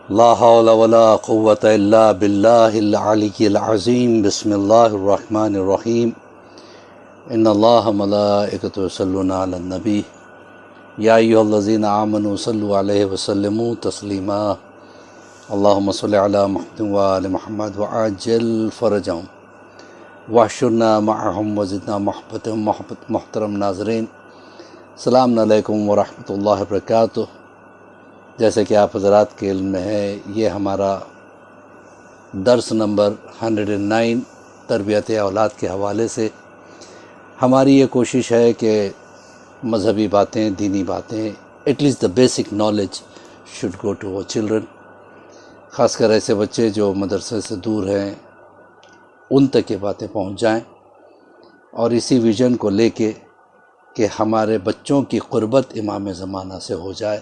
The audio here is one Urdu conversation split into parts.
لا حول ولا قوة الا باللہ العلی العظیم بسم اللہ الرحمن الرحیم ان اللہ ملائکۃ یصلون علی النبی یا ایھا الذین آمنوا صلوا علیہ وسلموا تسلیما اللہم صل علی محمد وآل محمد وعجل فرجہم واحشرنا معہم وزدنا محبتہم. محترم ناظرین، السلام علیکم ورحمۃ اللہ وبرکاتہ. جیسے کہ آپ حضرات کے علم میں ہے، یہ ہمارا درس نمبر 109 تربیت اولاد کے حوالے سے ہماری یہ کوشش ہے کہ مذہبی باتیں، دینی باتیں، at least the basic knowledge should go to our children. خاص کر ایسے بچے جو مدرسے سے دور ہیں، ان تک یہ باتیں پہنچ جائیں، اور اسی ویژن کو لے کے کہ ہمارے بچوں کی قربت امام زمانہ سے ہو جائے،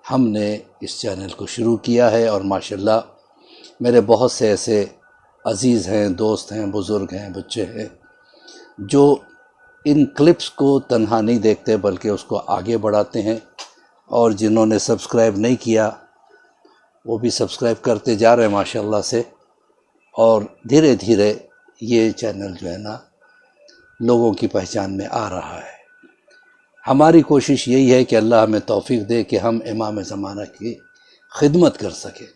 ہم نے اس چینل کو شروع کیا ہے. اور ماشاءاللہ میرے بہت سے ایسے عزیز ہیں، دوست ہیں، بزرگ ہیں، بچے ہیں جو ان کلپس کو تنہا نہیں دیکھتے بلکہ اس کو آگے بڑھاتے ہیں، اور جنہوں نے سبسکرائب نہیں کیا وہ بھی سبسکرائب کرتے جا رہے ہیں ماشاءاللہ سے. اور دھیرے دھیرے یہ چینل جو ہے نا لوگوں کی پہچان میں آ رہا ہے. ہماری کوشش یہی ہے کہ اللہ ہمیں توفیق دے کہ ہم امام زمانہ کی خدمت کر سکیں.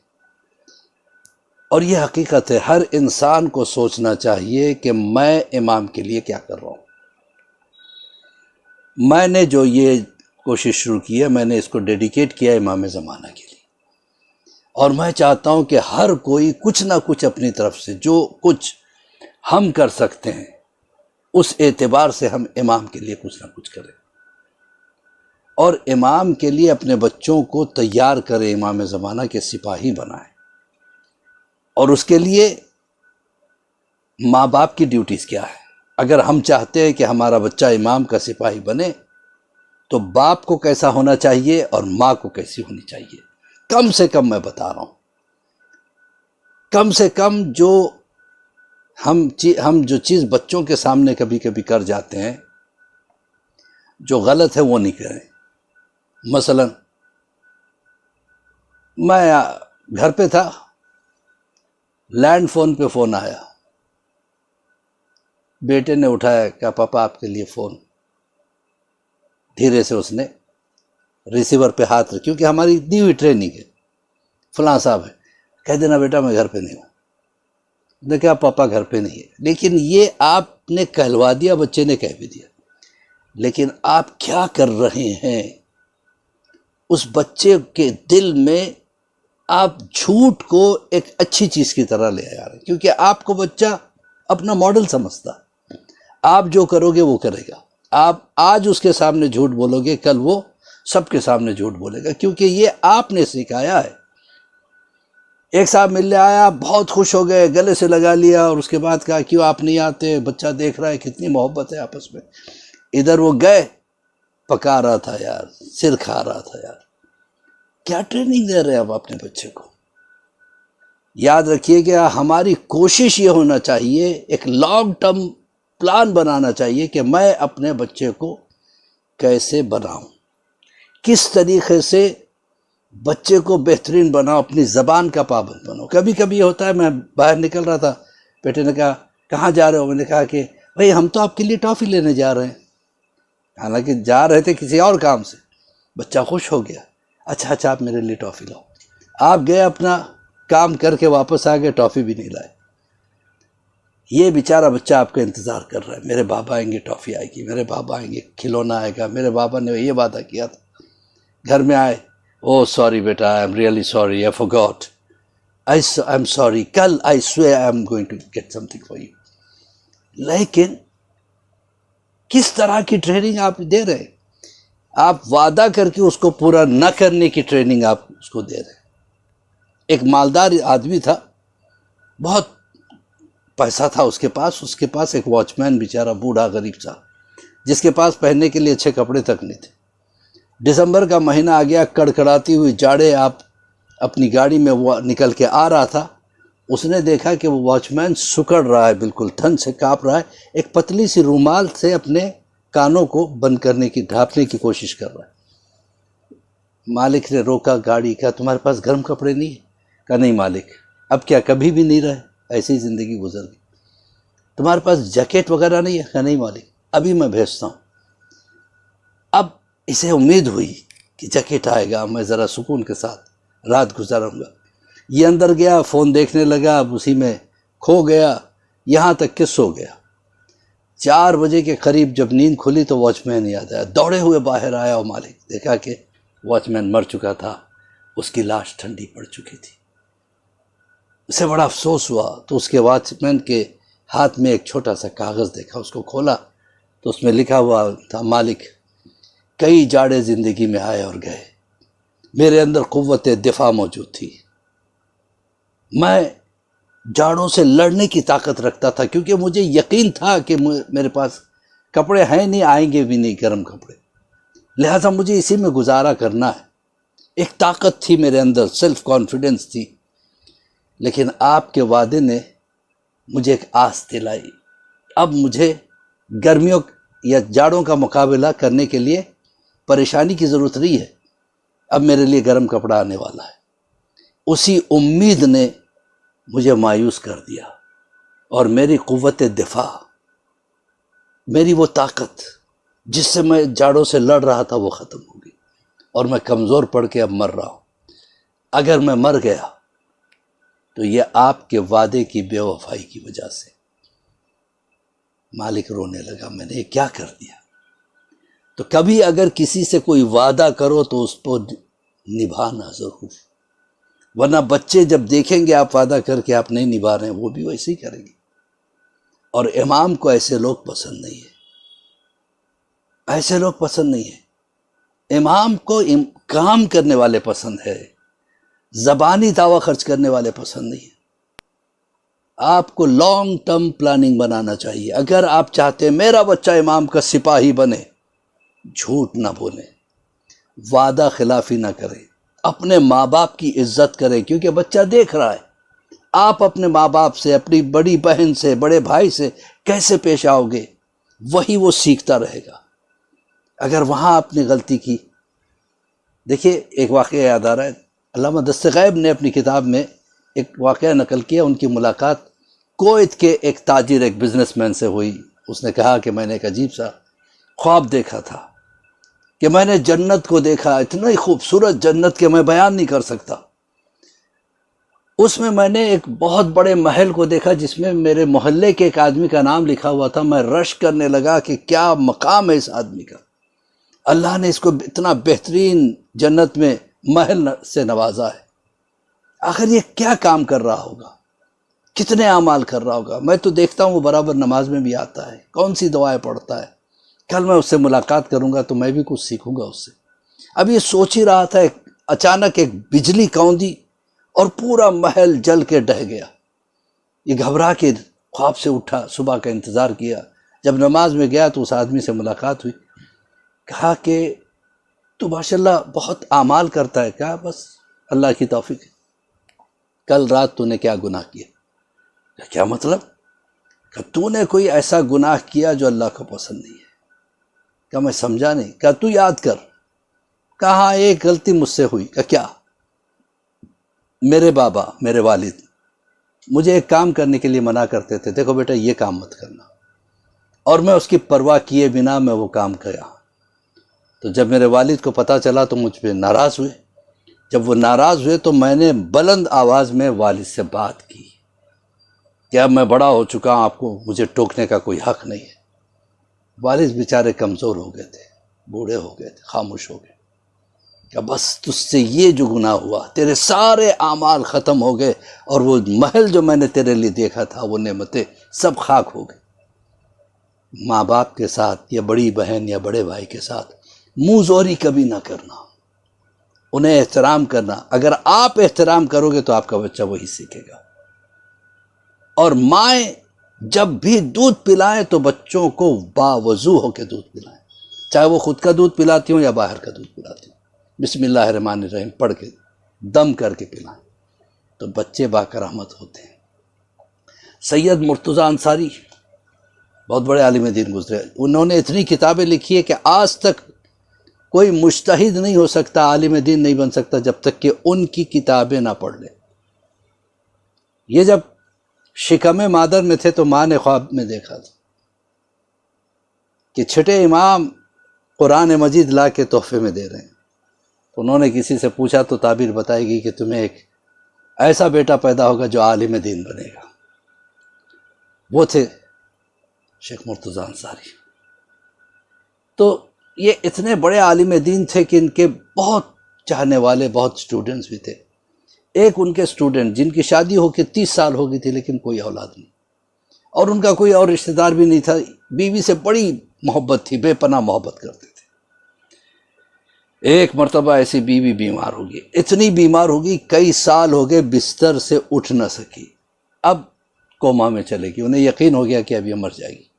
اور یہ حقیقت ہے، ہر انسان کو سوچنا چاہیے کہ میں امام کے لیے کیا کر رہا ہوں. میں نے جو یہ کوشش شروع کی ہے، میں نے اس کو ڈیڈیکیٹ کیا امام زمانہ کے لیے، اور میں چاہتا ہوں کہ ہر کوئی کچھ نہ کچھ اپنی طرف سے جو کچھ ہم کر سکتے ہیں اس اعتبار سے ہم امام کے لیے کچھ نہ کچھ کریں، اور امام کے لیے اپنے بچوں کو تیار کریں، امام زمانہ کے سپاہی بنائیں. اور اس کے لیے ماں باپ کی ڈیوٹیز کیا ہے؟ اگر ہم چاہتے ہیں کہ ہمارا بچہ امام کا سپاہی بنے تو باپ کو کیسا ہونا چاہیے اور ماں کو کیسی ہونی چاہیے. کم سے کم میں بتا رہا ہوں، کم سے کم جو ہم جو چیز بچوں کے سامنے کبھی کبھی کر جاتے ہیں جو غلط ہے وہ نہیں کریں. مثلا میں گھر پہ تھا، لینڈ فون پہ فون آیا، بیٹے نے اٹھایا، کہا پاپا آپ کے لیے فون. دھیرے سے اس نے ریسیور پہ ہاتھ رکھ، کیونکہ ہماری دی ہوئی ٹریننگ ہے، فلاں صاحب ہے، کہہ دینا بیٹا میں گھر پہ نہیں ہوں. نے کہا پاپا گھر پہ نہیں ہے. لیکن یہ آپ نے کہلوا دیا، بچے نے کہہ بھی دیا، لیکن آپ کیا کر رہے ہیں؟ اس بچے کے دل میں آپ جھوٹ کو ایک اچھی چیز کی طرح لے آ رہے ہیں، کیونکہ آپ کو بچہ اپنا ماڈل سمجھتا. آپ جو کرو گے وہ کرے گا. آپ آج اس کے سامنے جھوٹ بولو گے، کل وہ سب کے سامنے جھوٹ بولے گا، کیونکہ یہ آپ نے سکھایا ہے. ایک صاحب ملنے آیا، بہت خوش ہو گئے، گلے سے لگا لیا، اور اس کے بعد کہا کیوں آپ نہیں آتے، بچہ دیکھ رہا ہے کتنی محبت ہے آپس میں. ادھر وہ گئے، پکا رہا تھا یار، سر کھا رہا تھا یار. کیا ٹریننگ دے رہے ہیں آپ اپنے بچے کو؟ یاد رکھیے کہ ہماری کوشش یہ ہونا چاہیے، ایک لانگ ٹرم پلان بنانا چاہیے کہ میں اپنے بچے کو کیسے بناؤں، کس طریقے سے بچے کو بہترین بناؤ، اپنی زبان کا پابند بناؤ. کبھی کبھی یہ ہوتا ہے، میں باہر نکل رہا تھا، بیٹے نے کہا کہاں جا رہے ہو؟ میں نے کہا کہ بھائی ہم تو آپ کے لیے ٹافی لینے جا رہے ہیں. حالانکہ جا رہے تھے کسی اور کام سے. بچہ خوش ہو گیا، اچھا آپ میرے لیے ٹافی لاؤ. آپ گئے اپنا کام کر کے واپس آ گئے، ٹافی بھی نہیں لائے. یہ بیچارہ بچہ آپ کا انتظار کر رہا ہے، میرے بابا آئیں گے ٹافی آئے گی، میرے بابا آئیں گے کھلونا آئے گا، میرے بابا نے یہ وعدہ کیا تھا. گھر میں آئے، او سوری بیٹا، I am really sorry, I forgot, I am sorry, کل I swear I am going to get something for you. لیکن کس طرح کی ٹریننگ آپ دے رہے ہیں؟ آپ وعدہ کر کے اس کو پورا نہ کرنے کی ٹریننگ آپ اس کو دے رہے ہیں. ایک مالدار آدمی تھا، بہت پیسہ تھا اس کے پاس ایک واچ مین بیچارہ بوڑھا غریب تھا، جس کے پاس پہننے کے لیے اچھے کپڑے تک نہیں تھے. دسمبر کا مہینہ آ گیا، کڑکڑاتی ہوئی جاڑے آپ اپنی گاڑی میں وہ نکل کے آ رہا تھا. اس نے دیکھا کہ وہ واچ مین سکڑ رہا ہے، بالکل ٹھنڈ سے کانپ رہا ہے، ایک پتلی سی رومال سے اپنے کانوں کو بند کرنے کی، ڈھانپنے کی کوشش کر رہا ہے. مالک نے روکا گاڑی، کہا تمہارے پاس گرم کپڑے نہیں ہیں؟ کہا نہیں مالک، اب کیا کبھی بھی نہیں رہے، ایسی زندگی گزر گئی۔ تمہارے پاس جیکٹ وغیرہ نہیں ہے؟ کہا نہیں مالک، ابھی میں بھیجتا ہوں۔ اب اسے امید ہوئی کہ جیکٹ آئے گا، میں ذرا سکون کے ساتھ رات گزاروں گا۔ یہ اندر گیا، فون دیکھنے لگا، اب اسی میں کھو گیا، یہاں تک کہ سو گیا۔ 4 بجے کے قریب جب نیند کھلی تو واچ مین یاد آیا، دوڑے ہوئے باہر آیا اور مالک دیکھا کہ واچ مین مر چکا تھا، اس کی لاش ٹھنڈی پڑ چکی تھی۔ اسے بڑا افسوس ہوا، تو اس کے واچ مین کے ہاتھ میں ایک چھوٹا سا کاغذ دیکھا، اس کو کھولا تو اس میں لکھا ہوا تھا، مالک کئی جاڑے زندگی میں آئے اور گئے، میرے اندر قوت دفاع موجود تھی، میں جاڑوں سے لڑنے کی طاقت رکھتا تھا، کیونکہ مجھے یقین تھا کہ میرے پاس کپڑے ہیں نہیں، آئیں گے بھی نہیں گرم کپڑے، لہٰذا مجھے اسی میں گزارا کرنا ہے۔ ایک طاقت تھی میرے اندر، سیلف کانفیڈنس تھی، لیکن آپ کے وعدے نے مجھے ایک آس دلائی۔ اب مجھے گرمیوں یا جاڑوں کا مقابلہ کرنے کے لیے پریشانی کی ضرورت نہیں ہے، اب میرے لیے گرم کپڑا آنے والا ہے۔ اسی امید نے مجھے مایوس کر دیا، اور میری قوت دفاع، میری وہ طاقت جس سے میں جاڑوں سے لڑ رہا تھا، وہ ختم ہو گئی، اور میں کمزور پڑ کے اب مر رہا ہوں۔ اگر میں مر گیا تو یہ آپ کے وعدے کی بے وفائی کی وجہ سے۔ مالک رونے لگا، میں نے یہ کیا کر دیا؟ تو کبھی اگر کسی سے کوئی وعدہ کرو تو اس کو نبھانا ضرور، ورنہ بچے جب دیکھیں گے آپ وعدہ کر کے آپ نہیں نبھا رہے ہیں، وہ بھی ویسے ہی کریں گے۔ اور امام کو ایسے لوگ پسند نہیں ہیں، ایسے لوگ پسند نہیں ہیں۔ امام کو کام کرنے والے پسند ہے، زبانی دعویٰ خرچ کرنے والے پسند نہیں ہیں۔ آپ کو لانگ ٹرم پلاننگ بنانا چاہیے۔ اگر آپ چاہتے ہیں میرا بچہ امام کا سپاہی بنے، جھوٹ نہ بولیں، وعدہ خلافی نہ کریں، اپنے ماں باپ کی عزت کریں، کیونکہ بچہ دیکھ رہا ہے آپ اپنے ماں باپ سے، اپنی بڑی بہن سے، بڑے بھائی سے کیسے پیش آؤ گے، وہی وہ سیکھتا رہے گا۔ اگر وہاں آپ نے غلطی کی، دیکھیے ایک واقعہ یاد آ رہا ہے، علامہ دستغیب نے اپنی کتاب میں ایک واقعہ نقل کیا۔ ان کی ملاقات کویت کے ایک تاجر، ایک بزنس مین سے ہوئی۔ اس نے کہا کہ میں نے ایک عجیب سا خواب دیکھا تھا کہ میں نے جنت کو دیکھا، اتنا ہی خوبصورت جنت کہ میں بیان نہیں کر سکتا۔ اس میں نے ایک بہت بڑے محل کو دیکھا جس میں میرے محلے کے ایک آدمی کا نام لکھا ہوا تھا۔ میں رش کرنے لگا کہ کیا مقام ہے اس آدمی کا، اللہ نے اس کو اتنا بہترین جنت میں محل سے نوازا ہے، آخر یہ کیا کام کر رہا ہوگا، کتنے اعمال کر رہا ہوگا۔ میں تو دیکھتا ہوں وہ برابر نماز میں بھی آتا ہے، کون سی دعائیں پڑھتا ہے، کل میں اس سے ملاقات کروں گا تو میں بھی کچھ سیکھوں گا اس سے۔ اب یہ سوچ ہی رہا تھا، اچانک ایک بجلی کوندی اور پورا محل جل کے ڈہ گیا۔ یہ گھبرا کے خواب سے اٹھا، صبح کا انتظار کیا، جب نماز میں گیا تو اس آدمی سے ملاقات ہوئی۔ کہا کہ تو ماشاءاللہ بہت اعمال کرتا ہے۔ کہا بس اللہ کی توفیق ہے۔ کل رات تو نے کیا گناہ کیا؟ کیا مطلب؟ کہ تو نے کوئی ایسا گناہ کیا جو اللہ کو پسند نہیں ہے۔ کہ میں سمجھا نہیں۔ کہ تو یاد کر۔ کہا ایک غلطی مجھ سے ہوئی۔ کہ کیا؟ میرے بابا، میرے والد مجھے ایک کام کرنے کے لیے منع کرتے تھے، دیکھو بیٹا یہ کام مت کرنا، اور میں اس کی پرواہ کیے بنا میں وہ کام کیا۔ تو جب میرے والد کو پتہ چلا تو مجھ پہ ناراض ہوئے۔ جب وہ ناراض ہوئے تو میں نے بلند آواز میں والد سے بات کی کہ اب میں بڑا ہو چکا ہوں، آپ کو مجھے ٹوکنے کا کوئی حق نہیں ہے۔ والد بیچارے کمزور ہو گئے تھے، بوڑھے ہو گئے تھے، خاموش ہو گئے کہ بس تجھ سے یہ جو گناہ ہوا، تیرے سارے اعمال ختم ہو گئے، اور وہ محل جو میں نے تیرے لیے دیکھا تھا، وہ نعمتیں سب خاک ہو گئے۔ ماں باپ کے ساتھ یا بڑی بہن یا بڑے بھائی کے ساتھ منہ زوری کبھی نہ کرنا، انہیں احترام کرنا۔ اگر آپ احترام کرو گے تو آپ کا بچہ وہی سیکھے گا۔ اور مائیں جب بھی دودھ پلائیں تو بچوں کو باوضو ہو کے دودھ پلائیں، چاہے وہ خود کا دودھ پلاتی ہوں یا باہر کا دودھ پلاتی ہوں، بسم اللہ الرحمن الرحیم پڑھ کے دم کر کے پلائیں تو بچے باکرامت ہوتے ہیں۔ سید مرتضیٰ انصاری بہت بڑے عالم دین گزرے، انہوں نے اتنی کتابیں لکھی ہے کہ آج تک کوئی مجتہد نہیں ہو سکتا، عالم دین نہیں بن سکتا جب تک کہ ان کی کتابیں نہ پڑھ لے۔ یہ جب شکم مادر میں تھے تو ماں نے خواب میں دیکھا تھا کہ چھٹے امام قرآن مجید لا کے تحفے میں دے رہے ہیں، تو انہوں نے کسی سے پوچھا تو تعبیر بتائے گی کہ تمہیں ایک ایسا بیٹا پیدا ہوگا جو عالم دین بنے گا۔ وہ تھے شیخ مرتضیٰ انصاری۔ تو یہ اتنے بڑے عالم دین تھے کہ ان کے بہت چاہنے والے بہت سٹوڈنٹس بھی تھے۔ ایک ان کے سٹوڈنٹ جن کی شادی ہو کے 30 سال ہو گئی تھی لیکن کوئی اولاد نہیں، اور ان کا کوئی اور رشتہ دار بھی نہیں تھا، بیوی سے بڑی محبت تھی، بے پناہ محبت کرتے تھے۔ ایک مرتبہ ایسی بیوی بیمار ہوگی، اتنی بیمار ہوگی کئی سال ہو گئے بستر سے اٹھ نہ سکی، اب کوما میں چلے گی، انہیں یقین ہو گیا کہ اب یہ مر جائے گی۔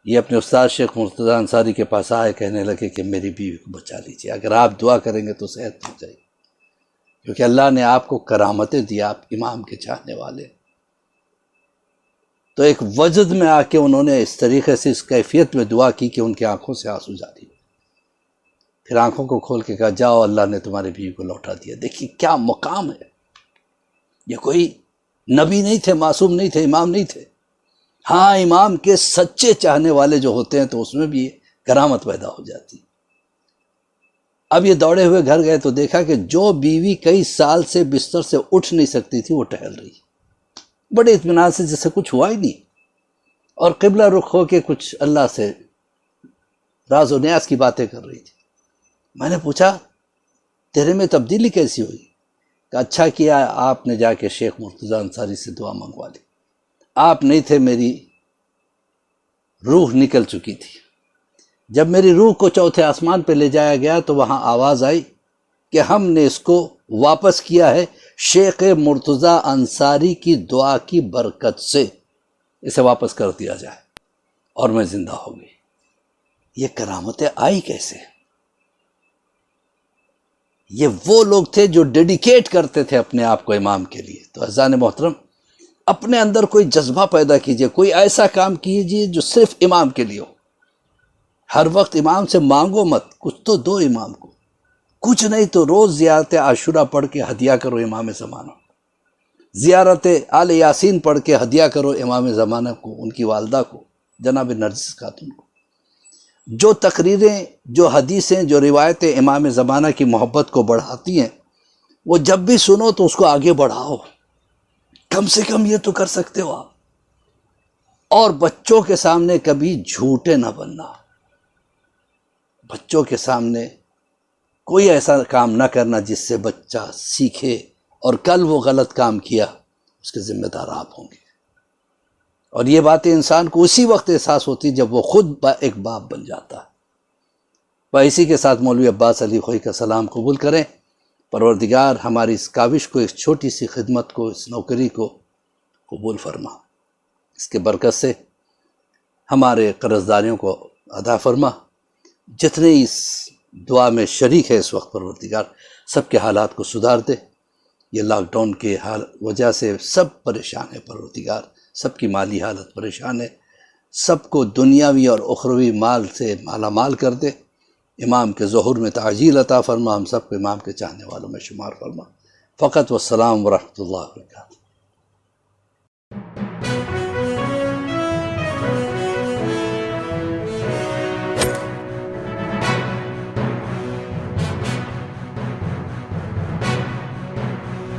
یہ اپنے استاد شیخ مرتضیٰ انصاری کے پاس آئے، کہنے لگے کہ میری بیوی کو بچا لیجیے، اگر آپ دعا کریں گے تو صحت ہو جائے گی، کیونکہ اللہ نے آپ کو کرامتیں دیا، آپ امام کے چاہنے والے۔ تو ایک وجد میں آ کے انہوں نے اس طریقے سے اس کیفیت میں دعا کی کہ ان کی آنکھوں سے آنسو جاری، پھر آنکھوں کو کھول کے کہا جاؤ اللہ نے تمہاری بیوی کو لوٹا دیا۔ دیکھیے کیا مقام ہے، یہ کوئی نبی نہیں تھے، معصوم نہیں تھے، امام نہیں تھے۔ ہاں امام کے سچے چاہنے والے جو ہوتے ہیں تو اس میں بھی کرامت پیدا ہو جاتی۔ اب یہ دوڑے ہوئے گھر گئے تو دیکھا کہ جو بیوی کئی سال سے بستر سے اٹھ نہیں سکتی تھی وہ ٹہل رہی، بڑے اطمینان سے، جیسے کچھ ہوا ہی نہیں، اور قبلہ رخ ہو کے کچھ اللہ سے راز و نیاز کی باتیں کر رہی تھی۔ میں نے پوچھا تیرے میں تبدیلی کیسی ہوئی؟ کہ اچھا کیا آپ نے جا کے شیخ مرتضیٰ انصاری سے دعا منگوا لی، آپ نہیں تھے میری روح نکل چکی تھی۔ جب میری روح کو چوتھے آسمان پہ لے جایا گیا تو وہاں آواز آئی کہ ہم نے اس کو واپس کیا ہے شیخ مرتضیٰ انصاری کی دعا کی برکت سے، اسے واپس کر دیا جائے، اور میں زندہ ہو گئی۔ یہ کرامتیں آئی کیسے؟ یہ وہ لوگ تھے جو ڈیڈیکیٹ کرتے تھے اپنے آپ کو امام کے لیے۔ تو عزیزان محترم، اپنے اندر کوئی جذبہ پیدا کیجئے، کوئی ایسا کام کیجئے جو صرف امام کے لیے ہو۔ ہر وقت امام سے مانگو مت، کچھ تو دو امام کو، کچھ نہیں تو روز زیارت عاشورہ پڑھ کے ہدیہ کرو امام زمانہ، زیارت آل یاسین پڑھ کے ہدیہ کرو امام زمانہ کو، ان کی والدہ کو، جناب نرجس خاتون کو۔ جو تقریریں، جو حدیثیں، جو روایتیں امام زمانہ کی محبت کو بڑھاتی ہیں، وہ جب بھی سنو تو اس کو آگے بڑھاؤ، کم سے کم یہ تو کر سکتے ہو آپ۔ اور بچوں کے سامنے کبھی جھوٹے نہ بننا، بچوں کے سامنے کوئی ایسا کام نہ کرنا جس سے بچہ سیکھے اور کل وہ غلط کام کیا اس کے ذمہ دار آپ ہوں گے۔ اور یہ باتیں انسان کو اسی وقت احساس ہوتی جب وہ خود ایک باپ بن جاتا ہے۔ وہ اسی کے ساتھ مولوی عباس علی خوئی کا سلام قبول کریں۔ پروردگار ہماری اس کاوش کو، اس چھوٹی سی خدمت کو، اس نوکری کو قبول فرما، اس کے برکت سے ہمارے قرض داریوں کو ادا فرما۔ جتنے اس دعا میں شریک ہے اس وقت پروردگار سب کے حالات کو سدھار دے۔ یہ لاک ڈاؤن کے وجہ سے سب پریشان ہے پروردگار، سب کی مالی حالت پریشان ہے، سب کو دنیاوی اور اخروی مال سے مالا مال کر دے۔ امام کے ظہور میں تعجیل عطا فرما، ہم سب کو امام کے چاہنے والوں میں شمار فرما۔ فقط والسلام ورحمۃ اللہ وبرکاتہ۔